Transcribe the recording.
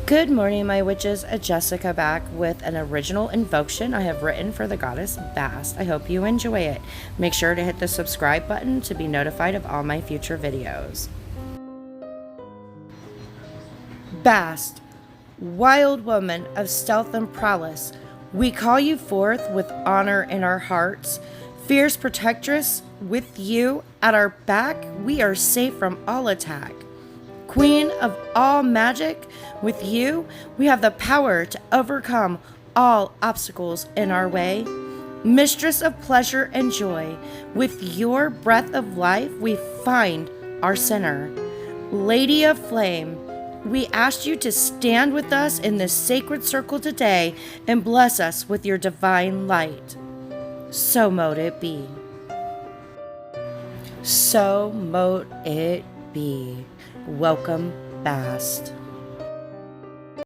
Good morning, my witches. Jessica back with an original invocation I have written for the Goddess Bast. I hope you enjoy it. Make sure to hit the subscribe button to be notified of all my future videos. Bast, wild woman of stealth and prowess, we call you forth with honor in our hearts. Fierce protectress, with you at our back, we are safe from all attack. Queen of all magic, with you, we have the power to overcome all obstacles in our way. Mistress of pleasure and joy, with your breath of life, we find our center. Lady of flame, we ask you to stand with us in this sacred circle today and bless us with your divine light. So mote it be. So mote it be. Welcome, Bast.